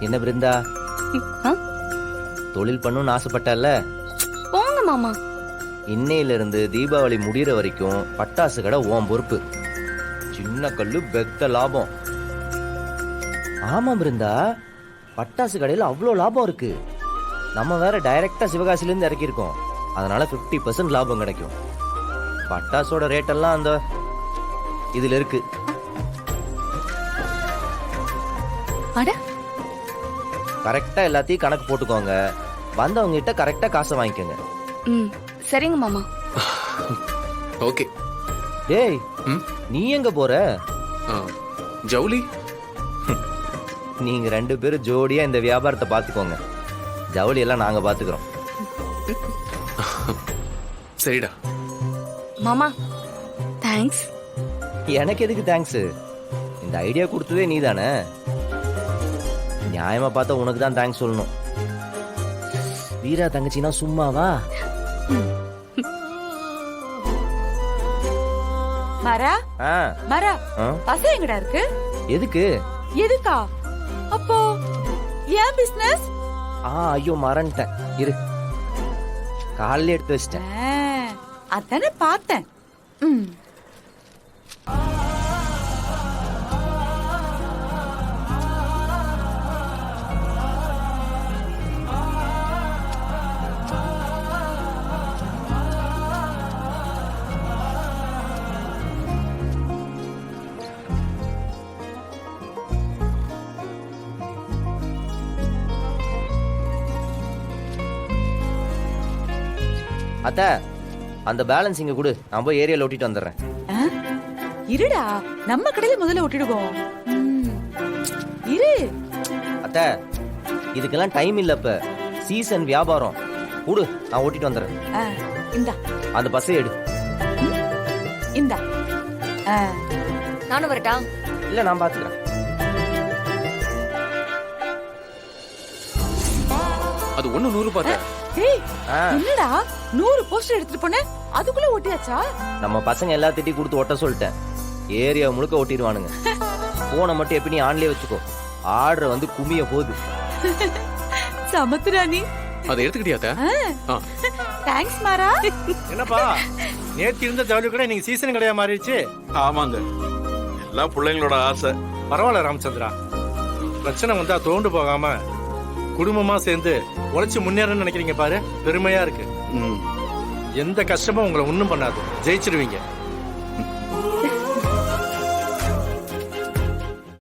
என்ன பிருந்தா, ஆ? தொழில் பண்ணணும்னு ஆசைப்பட்டல்ல? போங்க மாமா. இன்னையில இருந்து தீபாவளி முடியற வரைக்கும் பட்டாசு கடை உன் பொறுப்பு. சின்ன கல்லு பெத்த லாபம். ஆமா பிருந்தா, பட்டாசு கடையில அவ்வளோ லாபம் இருக்கு. நம்ம வேற டைரக்டா சிவகாசில இருந்து இறக்கியிருக்கோம். அதனால 50% லாபம் கிடைக்கும். பட்டாசோட ரேட் எல்லாம் அந்த இதுல இருக்கு. அட, கரெக்டா எல்லாத்தையும் கணக்கு போட்டுக்கோங்க. வந்தவங்க கிட்ட கரெக்டா காசை வாங்கிக்கோங்க. சரிங்க மாமா. ஓகே. டேய், நீ எங்க போற? ஜவுளி, நீங்க 2 பேரும் ஜோடியா இந்த வியாபாரத்தை பாத்துக்கோங்க. ஜவுளி எல்லாம் நாங்க பாத்துக்கிறோம். சரிடா. மாமா, தேங்க்ஸ். எனக்கு எதுக்கு தேங்க்ஸ்? இந்த ஐடியா கொடுத்ததே நீ தானே. நியாயமா பார்த்தா உனக்கு தான் தேங்க்ஸ் சொல்லணும். வீரா தங்கச்சினா சும்மாவா? மரா ஆ, மரா ஆ? பச எங்கடா இருக்கு? எதுக்கு? எதுக்கா? அப்போ ஏன் பிசினஸ்? ஐயோ மறந்துட்டேன். இரு, காலையில எடுத்து வச்சிட்டேன். அதானே பார்த்தேன். அத்த, அந்த பேலன்ஸ் இங்க கொடு. நான் போய் ஏரியால ஓட்டிட்டு வந்துடுறேன். இருடா, நம்ம கடையில முதல்ல ஒட்டிடுவோம். இரு. அத்த, இதுக்கெல்லாம் டைம் இல்ல. இப்ப சீசன் வியாபாரம். கொடு, நான் ஓட்டிட்டு வந்துடுறேன். இந்தா அந்த பஸ்ஸை எடு. இந்தா. நானும் வரட்டா? இல்ல, நான் பாத்துக்கிறேன். அது 100 பார்த்தா. டேய், ஆ, என்னடா 100 போஸ்டர் எடுத்துட்டு போனே, அதுக்குள்ள ஒட்டியாச்சா? நம்ம பசங்க எல்லாத்திட்டையும் கொடுத்து ஒட்ட சொல்லிட்டேன். ஏரியா முழுக்க ஒட்டிடுவானுங்க. போனை மட்டும் எப்படி நீ ஆன்லயே வச்சுக்கோ. ஆர்டர் வந்து குமிய போகுது. சமத்துடா நீ. அதை எடுத்துக்கிட்டியாத்தா? தேங்க்ஸ் மாரா. என்னப்பா, நேற்று இருந்த ஜவுளி கூட இன்னைக்கு சீசன் கடையா மாறிடுச்சு. ஆமாங்க, எல்லாம் பிள்ளைங்களோட ஆசை. பரவாயில்ல ராமச்சந்திரா, பிரச்சனை வந்தா தோண்டு போகாம குடும்பமா சேர்ந்து உழைச்சு முன்னேறணும்னு நினைக்கிறீங்க பாரு, பெருமையா இருக்கு. எந்த கஷ்டமும் உங்களை ஒண்ணும் பண்ணாது, ஜெயிச்சிருவீங்க.